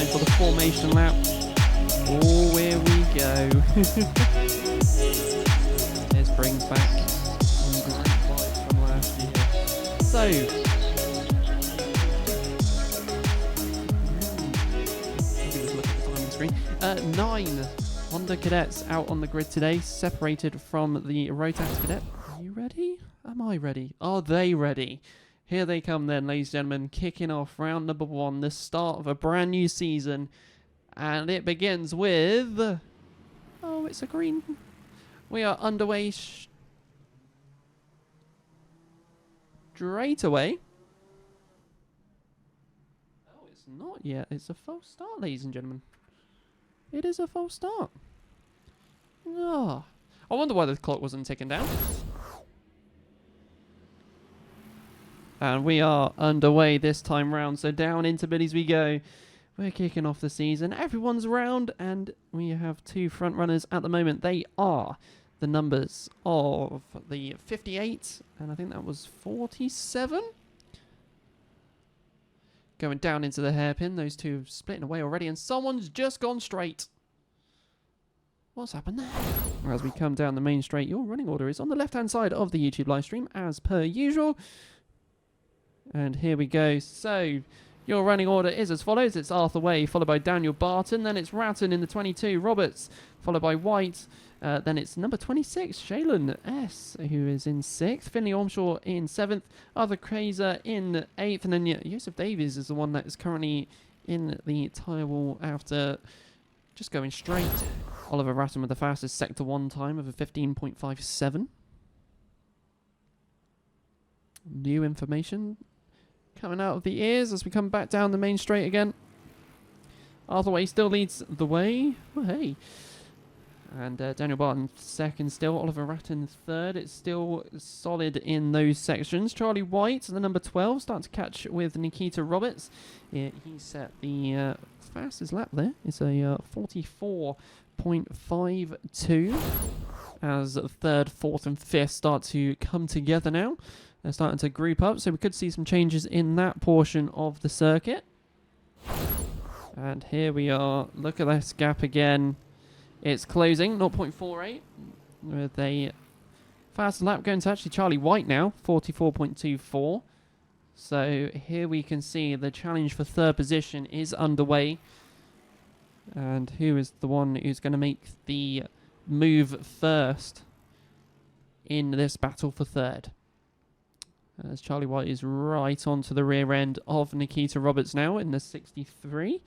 time for the formation lap. Oh, here we go. This brings back some great vibes from last year. So, look at the time on the screen. 9 Honda Cadets out on the grid today, separated from the Rotax Cadet. Are you ready? Am I ready? Are they ready? Here they come then, ladies and gentlemen, kicking off round number 1, the start of a brand new season. And it begins with... oh, it's a green. We are underway straight away. Oh, it's not yet. It's a false start, ladies and gentlemen. It is a false start. Oh, I wonder why the clock wasn't ticking down. And we are underway this time round. So down into biddies we go. We're kicking off the season. Everyone's round, and we have 2 front runners at the moment. They are the numbers of the 58, and I think that was 47. Going down into the hairpin. Those 2 have splitting away already, and someone's just gone straight. What's happened there? As we come down the main straight, your running order is on the left-hand side of the YouTube live stream, as per usual. And here we go. So, your running order is as follows. It's Arthur Way, followed by Daniel Barton. Then it's Ratton in the 22, Roberts, followed by White. Then it's number 26, Shaylin S., who is in 6th. Finley Ormshaw in 7th. Arthur Kaiser in 8th. And then Yusuf Davies is the one that is currently in the tyre wall after just going straight. Oliver Ratton with the fastest Sector 1 time of a 15.57. New information coming out of the ears as we come back down the main straight again. Arthur Way still leads the way. Oh, hey. And Daniel Barton 2nd still. Oliver Ratton 3rd. It's still solid in those sections. Charlie White, the number 12, starting to catch with Nikita Roberts. He set the fastest lap there. It's a 44.52. As 3rd, 4th and 5th start to come together now. They're starting to group up, so we could see some changes in that portion of the circuit. And here we are. Look at this gap again. It's closing, 0.48, with a fast lap going to actually Charlie White now, 44.24. So here we can see the challenge for 3rd position is underway. And who is the one who's going to make the move first in this battle for 3rd? As Charlie White is right onto the rear end of Nikita Roberts now in the 63.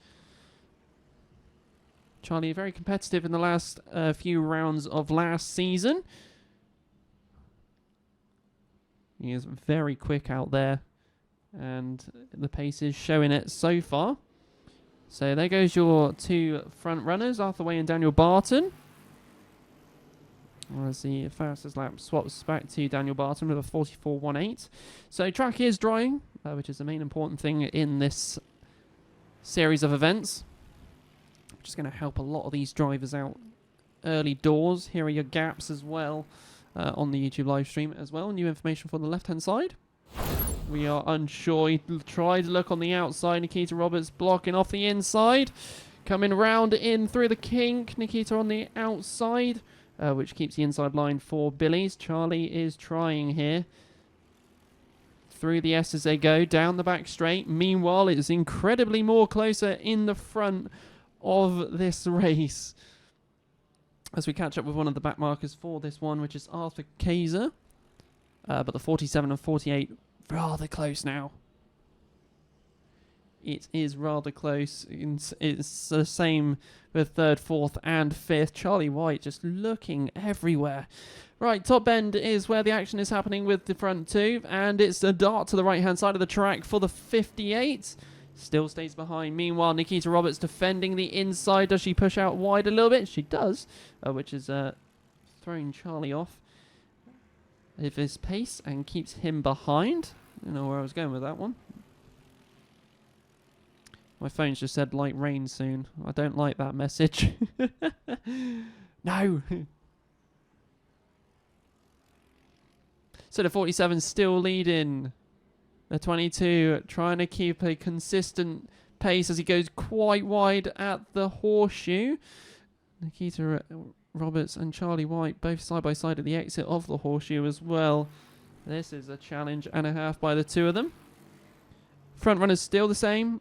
Charlie very competitive in the last few rounds of last season. He is very quick out there, and the pace is showing it so far. So there goes your 2 front runners, Arthur Way and Daniel Barton. As the fastest lap swaps back to Daniel Barton with a 44.18. So track is drying, which is the main important thing in this series of events. Which is going to help a lot of these drivers out early doors. Here are your gaps as well on the YouTube live stream as well. New information for the left-hand side. We are unsure. He tried to look on the outside. Nikita Roberts blocking off the inside. Coming round in through the kink. Nikita on the outside, which keeps the inside line for Billy's. Charlie is trying here. Through the S as they go. Down the back straight. Meanwhile, it is incredibly more closer in the front of this race as we catch up with one of the back markers for this one, which is Arthur Kaiser, but the 47 and 48 rather close now. It is rather close. It's the same with 3rd, 4th and 5th. Charlie White just looking everywhere. Right, top end is where the action is happening with the front 2, and it's a dart to the right hand side of the track for the 58. Still stays behind. Meanwhile, Nikita Roberts defending the inside. Does she push out wide a little bit? She does, which is throwing Charlie off of his pace and keeps him behind. I don't know where I was going with that one. My phone's just said light rain soon. I don't like that message. No. So the 47 still leading. The 22 trying to keep a consistent pace as he goes quite wide at the horseshoe. Nikita Roberts and Charlie White both side by side at the exit of the horseshoe as well. This is a challenge and a half by the two of them. Front runners still the same.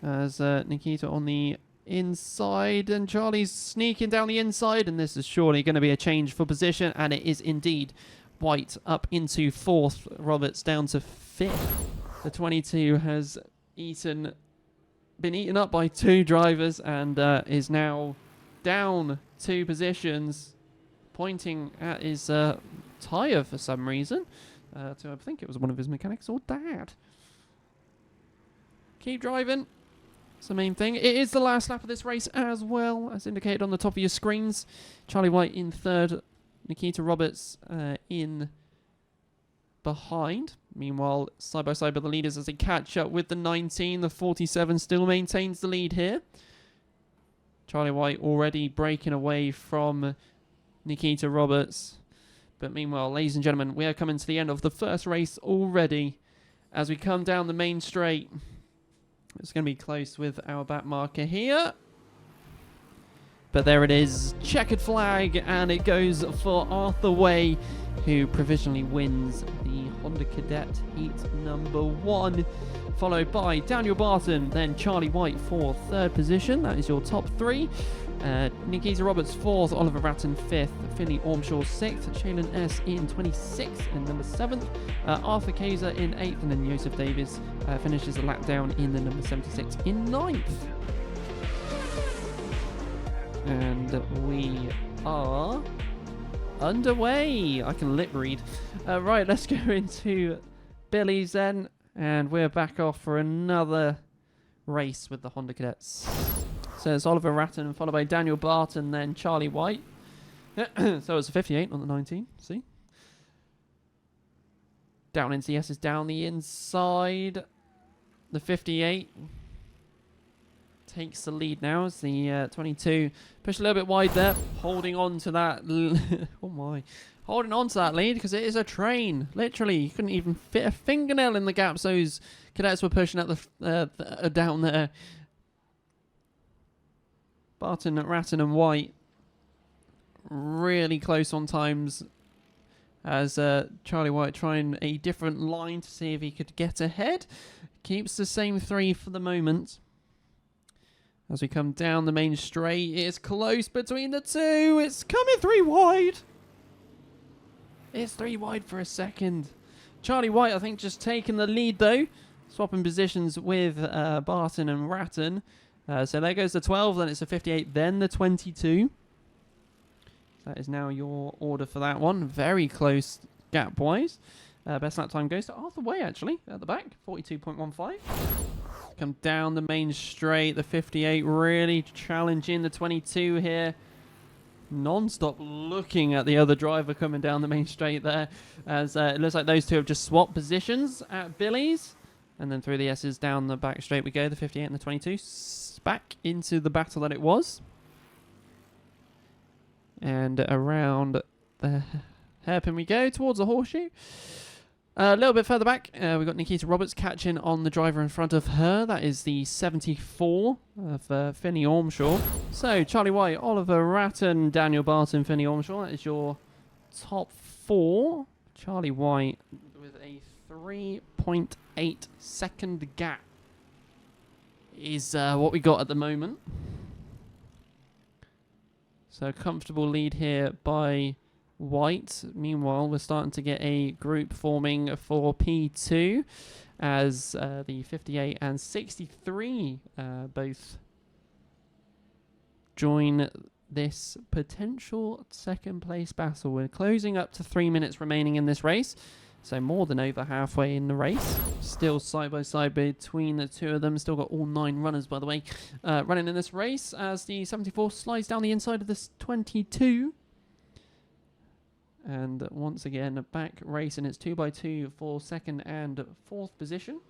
As Nikita on the inside and Charlie's sneaking down the inside, and this is surely going to be a change for position, and it is indeed. White up into 4th, Roberts down to 5th. The 22 has been eaten up by 2 drivers and is now down 2 positions, pointing at his tyre for some reason. I think it was one of his mechanics or dad. Keep driving. That's the main thing. It is the last lap of this race as well, as indicated on the top of your screens. Charlie White in 3rd, Nikita Roberts in behind. Meanwhile, side by side by the leaders as they catch up with the 19. The 47 still maintains the lead here. Charlie White already breaking away from Nikita Roberts. But meanwhile, ladies and gentlemen, we are coming to the end of the first race already as we come down the main straight. It's going to be close with our back marker here. But there it is, checkered flag, and it goes for Arthur Way, who provisionally wins the Honda Cadet heat number 1, followed by Daniel Barton, then Charlie White for 3rd position. That is your top 3. Nikita Roberts 4th, Oliver Ratton 5th, Finley Ormshaw 6th, Shaylin S in 26th and number 7th, Arthur Kaiser in 8th, and then Joseph Davis finishes the lap down in the number 76 in 9th. And we are underway. I can lip read. Right, let's go into Billy's then, and we're back off for another race with the Honda Cadets. So it's Oliver Ratton, followed by Daniel Barton, then Charlie White. So it's a 58 on the 19. See? Down into the S's, down the inside. The 58 takes the lead now as the 22 push a little bit wide there, holding on to that. Oh my. Holding on to that lead because it is a train. Literally, you couldn't even fit a fingernail in the gaps those cadets were pushing at the down there. Barton, Ratton and White really close on times as Charlie White trying a different line to see if he could get ahead. Keeps the same 3 for the moment. As we come down the main straight, it's close between the 2. It's coming 3 wide. It's 3 wide for a second. Charlie White, I think, just taking the lead though. Swapping positions with Barton and Ratton. So there goes the 12, then it's a 58, then the 22. That is now your order for that one. Very close gap-wise. Best lap time goes to Arthur Way, actually, at the back, 42.15. Come down the main straight, the 58 really challenging the 22 here. Non-stop looking at the other driver coming down the main straight there. As it looks like those two have just swapped positions at Billy's. And then through the S's down the back straight we go, the 58 and the 22. Back into the battle that it was. And around the hairpin we go, towards the horseshoe. A little bit further back, we've got Nikita Roberts catching on the driver in front of her. That is the 74 of Finley Ormshaw. So, Charlie White, Oliver Ratton, Daniel Barton, Finley Ormshaw. That is your top 4. Charlie White with a 3.8 second gap is what we got at the moment. So, comfortable lead here by White. Meanwhile, we're starting to get a group forming for P2 as the 58 and 63 both join this potential second place battle. We're closing up to 3 minutes remaining in this race, so more than over halfway in the race. Still side by side between the two of them. Still got all 9 runners, by the way, running in this race as the 74 slides down the inside of this 22. And once again, back racing. It's 2x2 for 2nd and 4th position.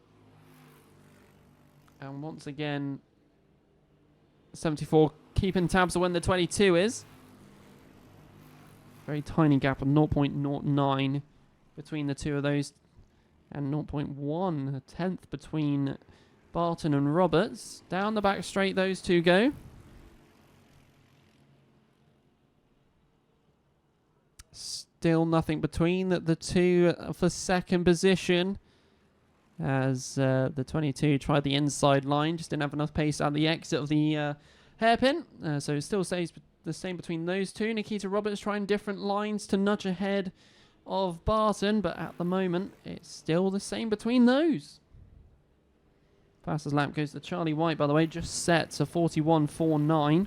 And once again, 74 keeping tabs of when the 22 is. Very tiny gap of 0.09 between the two of those. and 0.1, a tenth between Barton and Roberts. Down the back straight, those two go. Still nothing between the two for second position. As the 22 tried the inside line, just didn't have enough pace at the exit of the hairpin. So it still stays the same between those two. Nikita Roberts trying different lines to nudge ahead of Barton, but at the moment it's still the same between those. Fastest lap goes to Charlie White, by the way, just set to 41.49.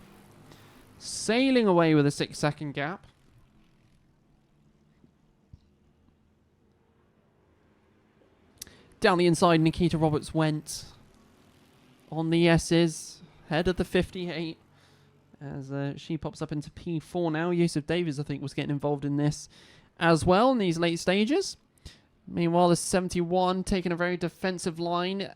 Sailing away with a 6-second gap. Down the inside, Nikita Roberts went on the S's, head of the 58, as she pops up into P4 now. Yusuf Davies, I think, was getting involved in this as well in these late stages. Meanwhile, the 71 taking a very defensive line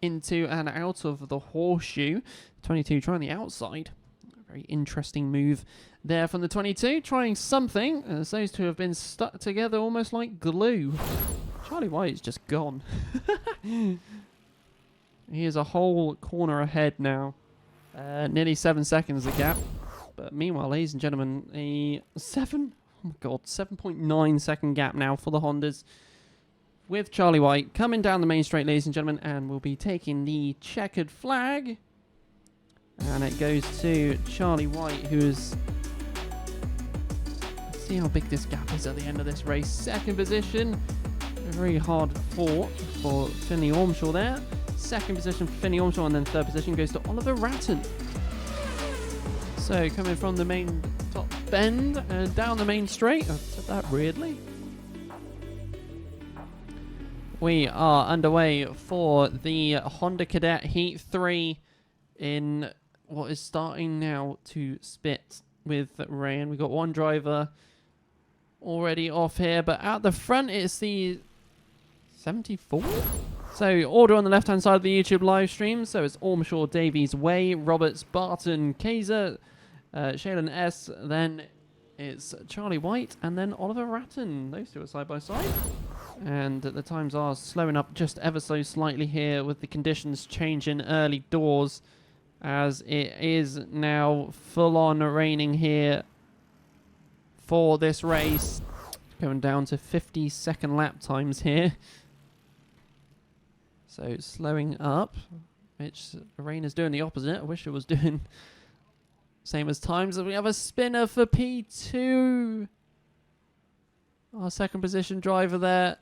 into and out of the horseshoe. 22 trying the outside. A very interesting move there from the 22, trying something, as those two have been stuck together almost like glue. Charlie White is just gone. He is a whole corner ahead now. Nearly 7 seconds the gap. But meanwhile, ladies and gentlemen, a 7.9 second gap now for the Hondas. With Charlie White coming down the main straight, ladies and gentlemen, and we'll be taking the checkered flag. And it goes to Charlie White, who's... Let's see how big this gap is at the end of this race. Second position. Very hard fought for Finley Ormshaw there. Second position for Finley Ormshaw, and then third position goes to Oliver Ratton. So coming from the main top bend and down the main straight. I've said that weirdly. We are underway for the Honda Cadet Heat 3 in what is starting now to spit with rain. We've got one driver already off here, but at the front it's the 74? So order on the left-hand side of the YouTube live stream. So it's Ormshaw, Davies, Way, Roberts, Barton, Kaiser, Shaylin S. Then it's Charlie White and then Oliver Ratton. Those two are side by side. And the times are slowing up just ever so slightly here with the conditions changing early doors, as it is now full-on raining here for this race. Going down to 50-second lap times here. So slowing up, which the rain is doing the opposite. I wish it was doing same as times. We have a spinner for P2. Our second position driver there.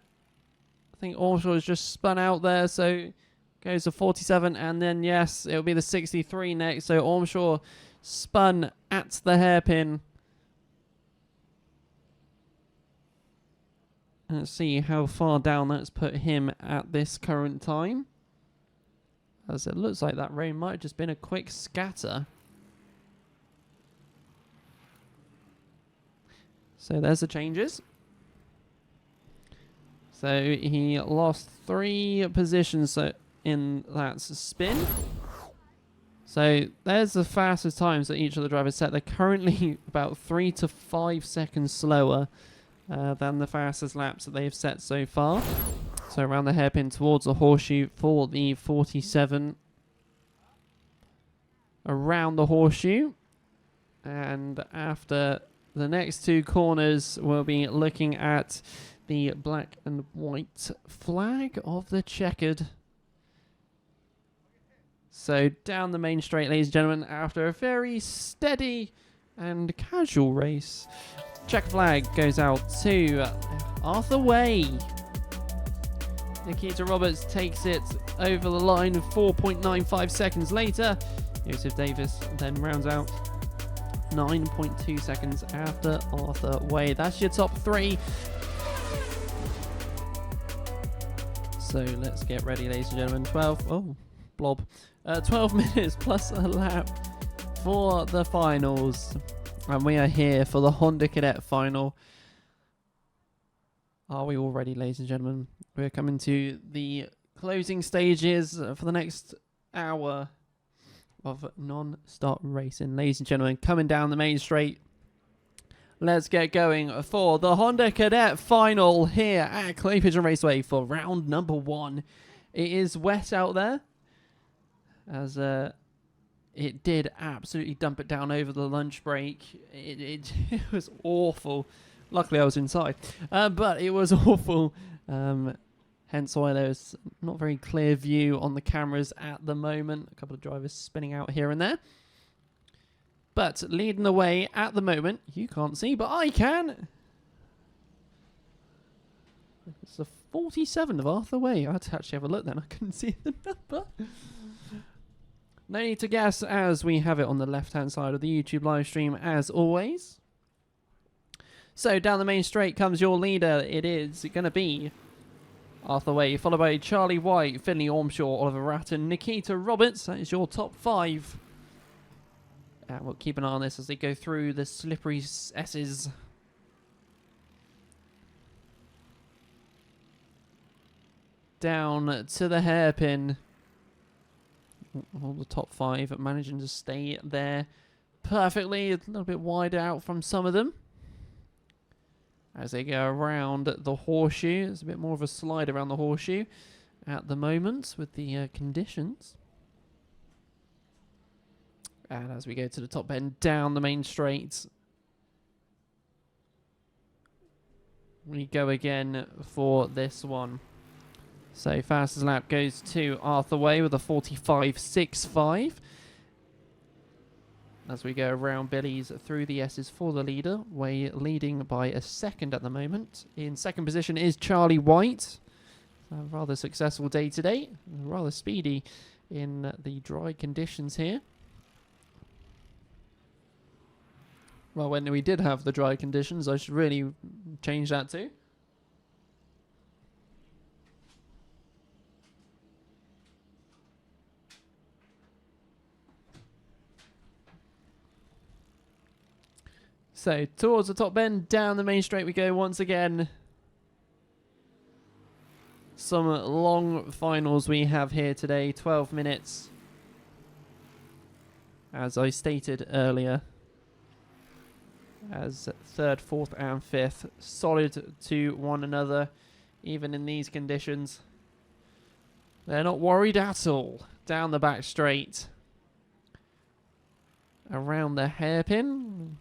I think Ormshaw has just spun out there, so goes to 47, and then yes, it'll be the 63 next. So Ormshaw spun at the hairpin. Let's see how far down that's put him at this current time, as it looks like that rain might have just been a quick scatter. So there's the changes. So he lost 3 positions in that spin. So there's the fastest times that each of the drivers set. They're currently about 3 to 5 seconds slower than the fastest laps that they've set so far. So around the hairpin towards the horseshoe for the 47. Around the horseshoe. And after the next 2 corners, we'll be looking at the black and white flag of the checkered. So down the main straight, ladies and gentlemen, after a very steady and casual race. Check flag goes out to Arthur Way. Nikita Roberts takes it over the line 4.95 seconds later. Yusuf Davis then rounds out 9.2 seconds after Arthur Way. That's your top 3. So let's get ready, ladies and gentlemen. 12 minutes plus a lap for the finals. And we are here for the Honda Cadet final. Are we all ready, ladies and gentlemen? We're coming to the closing stages for the next hour of non-stop racing. Ladies and gentlemen, coming down the main straight. let's get going for the Honda Cadet final here at Clay Pigeon Raceway for round number 1. It is wet out there, as it did absolutely dump it down over the lunch break. It was awful. Luckily, I was inside, but it was awful. Hence why there's not very clear view on the cameras at the moment. A couple of drivers spinning out here and there. But leading the way at the moment, you can't see, but I can. It's the 47 of Arthur Way. I had to actually have a look then. I couldn't see the number. No need to guess, as we have it on the left-hand side of the YouTube live stream, as always. So down the main straight comes your leader. It is going to be Arthur Way, followed by Charlie White, Finley Ormshaw, Oliver Ratton, Nikita Roberts. That is your top 5. And we'll keep an eye on this as they go through the slippery S's. Down to the hairpin. All the top 5 managing to stay there perfectly. A little bit wider out from some of them. As they go around the horseshoe. It's a bit more of a slide around the horseshoe at the moment with the conditions. And as we go to the top bend down the main straight, we go again for this one. So fastest lap goes to Arthur Way with a 45.65. As we go around Billy's through the S's for the leader. Way leading by a second at the moment. In second position is Charlie White. A rather successful day today. Rather speedy in the dry conditions here. Well, when we did have the dry conditions, I should really change that too. So, towards the top bend, down the main straight we go once again. Some long finals we have here today, 12 minutes. As I stated earlier. As 3rd, 4th and 5th solid to one another, even in these conditions. They're not worried at all. Down the back straight. Around the hairpin.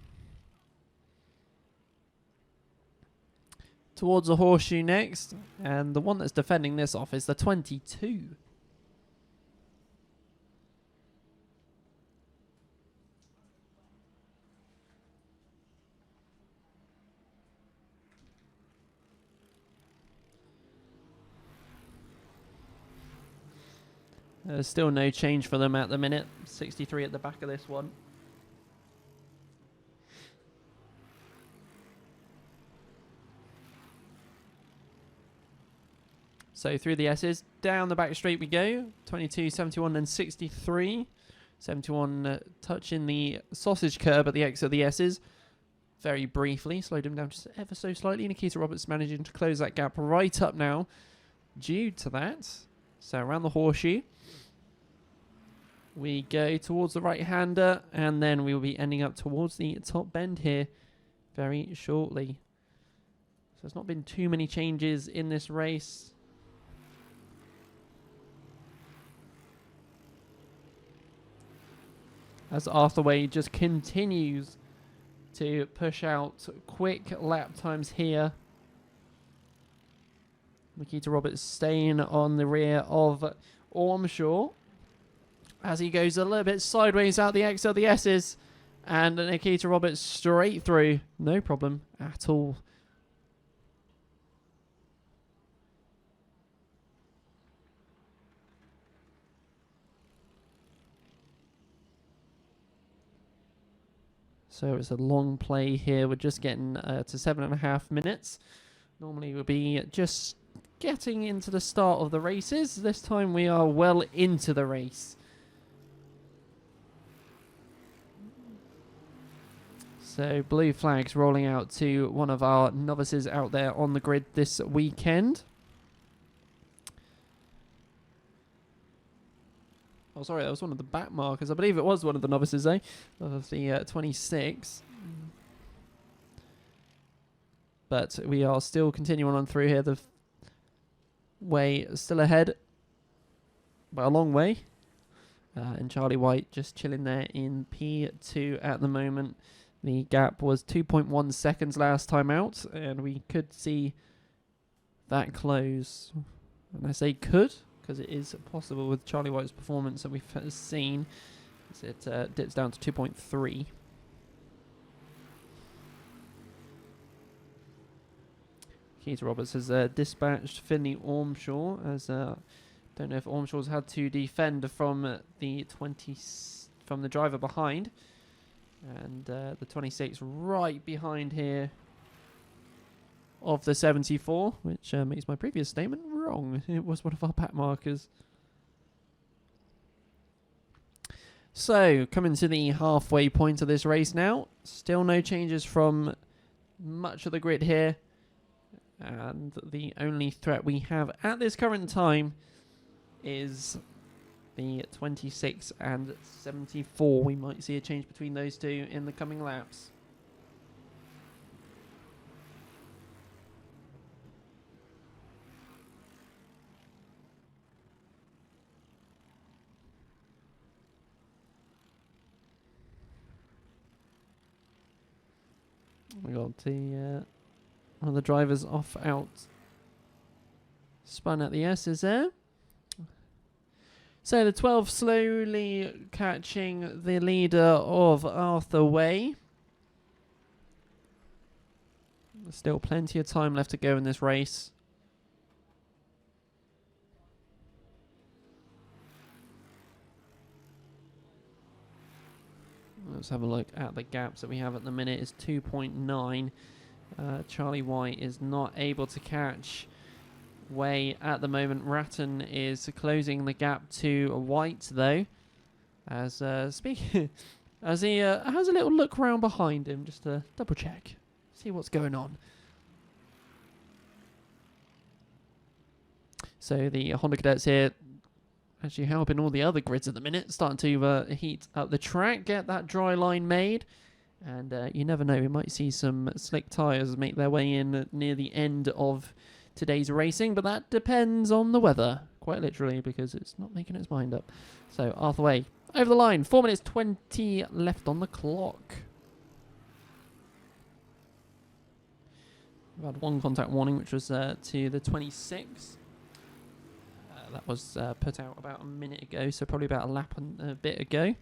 Towards the horseshoe next. And the one that's defending this off is the 22. There's still no change for them at the minute. 63 at the back of this one. So through the S's, down the back straight we go. 22, 71 and 63. 71 touching the sausage curb at the exit of the S's. Very briefly, slowed him down just ever so slightly. Nikita Roberts managing to close that gap right up now due to that. So around the horseshoe. We go towards the right-hander, and then we will be ending up towards the top bend here very shortly. So there's not been too many changes in this race. As Arthur Way just continues to push out quick lap times here. Nikita Roberts staying on the rear of Ormshaw. As he goes a little bit sideways out the exit of the S's. And Nikita Roberts straight through. No problem at all. So it's a long play here. We're just getting to 7.5 minutes. Normally we'll be just getting into the start of the races. This time we are well into the race. So blue flags rolling out to one of our novices out there on the grid this weekend. Oh, sorry, that was one of the back markers. I believe it was one of the novices, of the 26. but we are still continuing on through here. The way still ahead by a long way. And Charlie White just chilling there in P2 at the moment. The gap was 2.1 seconds last time out, and we could see that close. And I say could, because it is possible with Charlie White's performance that we've seen. It dips down to 2.3. Keith Roberts has dispatched Finley Ormshaw, as don't know if Ormshaw's had to defend from from the driver behind, and the 26 right behind here of the 74, which makes my previous statement wrong. It was one of our pack markers. So, coming to the halfway point of this race now. Still no changes from much of the grid here. And the only threat we have at this current time is the 26 and 74. We might see a change between those two in the coming laps. We got the one of the drivers off out, spun at the S's there. So the 12 slowly catching the leader of Arthur Way. There's still plenty of time left to go in this race. Let's have a look at the gaps that we have at the minute. It's 2.9. Charlie White is not able to catch Way at the moment. Ratton is closing the gap to White though. As speaking, as he has a little look around behind him just to double check, see what's going on. So the Honda Cadets here actually helping all the other grids at the minute, starting to heat up the track, get that dry line made. And you never know, we might see some slick tyres make their way in near the end of today's racing, but that depends on the weather, quite literally, because it's not making its mind up. So Arthur Way over the line, 4 minutes 20 left on the clock. We've had one contact warning, which was to the 26. That was put out about a minute ago, so probably about a lap and a bit ago.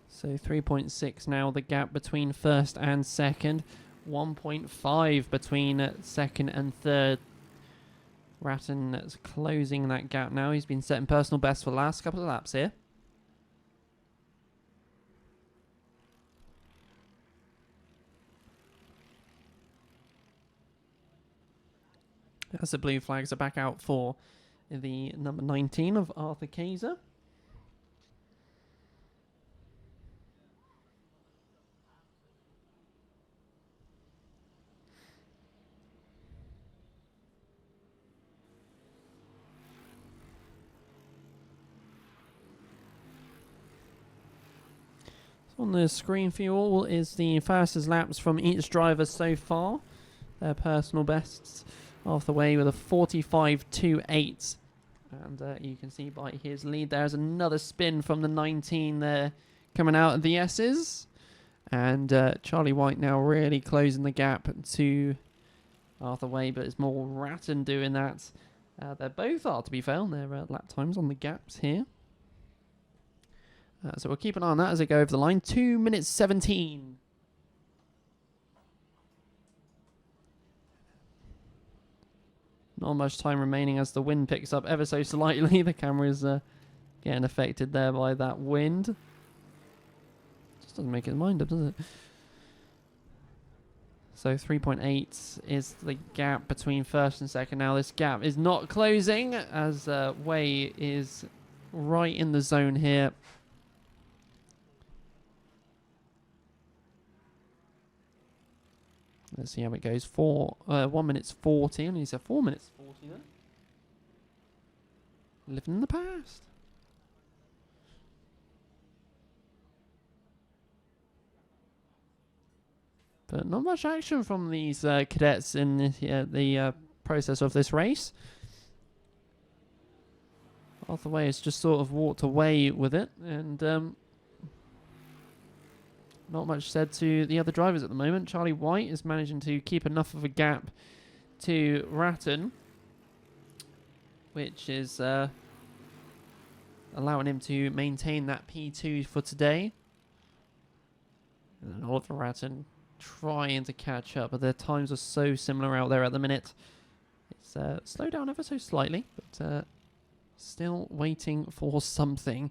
So 3.6 now, the gap between first and second. 1.5 between second and third. Ratton is closing that gap now. He's been setting personal best for the last couple of laps here. As the blue flags are back out for the number 19 of Arthur Kaiser. On the screen for you all is the fastest laps from each driver so far. Their personal bests. Arthur Way with a 45.28. And you can see by his lead there's another spin from the 19 there coming out of the S's. And Charlie White now really closing the gap to Arthur Way, but it's more Ratton doing that. They both are, to be fair, on their lap times on the gaps here. So we'll keep an eye on that as they go over the line. 2 minutes 17. Not much time remaining as the wind picks up ever so slightly. The camera is getting affected there by that wind. doesn't make it mind up, does it? So 3.8 is the gap between first and second. Now this gap is not closing as Wei is right in the zone here. Let's see how it goes. 1 minute 40. And he said 4 minutes 40 then. Living in the past. But not much action from these cadets in the process of this race. Arthur Way has just sort of walked away with it, and not much said to the other drivers at the moment. Charlie White is managing to keep enough of a gap to Ratton, which is allowing him to maintain that P2 for today. And Oliver Ratton trying to catch up, but their times are so similar out there at the minute. It's slowed down ever so slightly, but still waiting for something.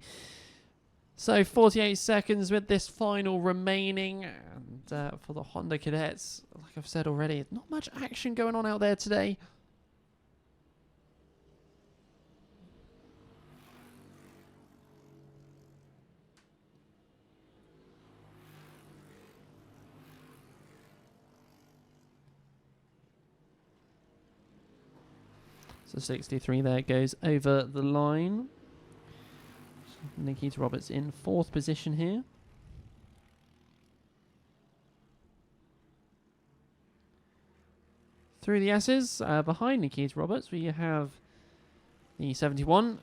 So 48 seconds with this final remaining, and for the Honda Cadets, like I've said already, not much action going on out there today. So 63 there goes over the line. Nikita Roberts in 4th position here. Through the S's, behind Nikita Roberts, we have the 71.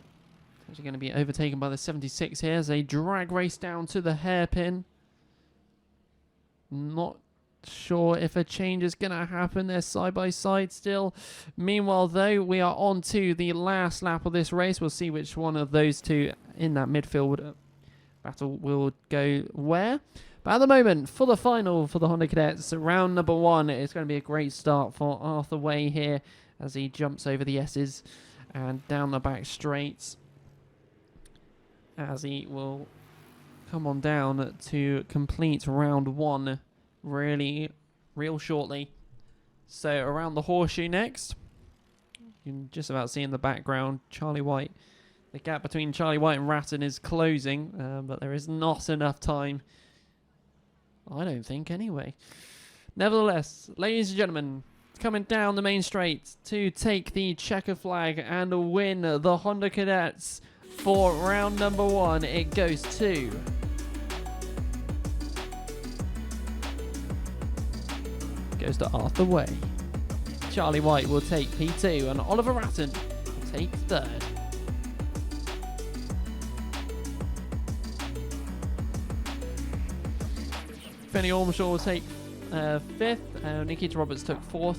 Actually going to be overtaken by the 76 here as a drag race down to the hairpin. Not sure if a change is going to happen. They're side by side still. Meanwhile, though, we are on to the last lap of this race. We'll see which one of those two in that midfield battle will go where. But at the moment, for the final for the Honda Cadets, round number 1, it's going to be a great start for Arthur Way here as he jumps over the S's and down the back straight as he will come on down to complete round 1 real shortly. So around the horseshoe next, you can just about see in the background Charlie White. The gap between Charlie White and Ratton is closing, but there is not enough time, I don't think, anyway. Nevertheless, ladies and gentlemen, coming down the main straight to take the checker flag and win the Honda Cadets for round number 1, it goes to Arthur Way. Charlie White will take P2 and Oliver Ratton will take 3rd. Finney Ormshaw will take 5th. Nikita Roberts took 4th.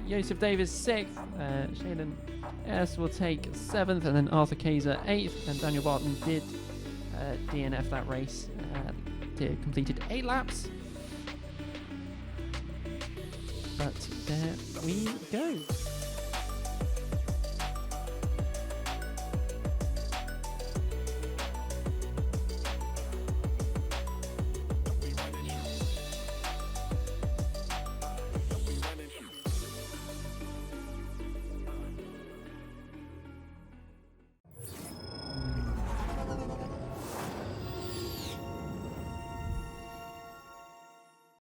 Joseph Davis 6th. Shaden S will take 7th, and then Arthur Kaiser 8th. And Daniel Barton did DNF that race. Completed 8 laps. But there we go.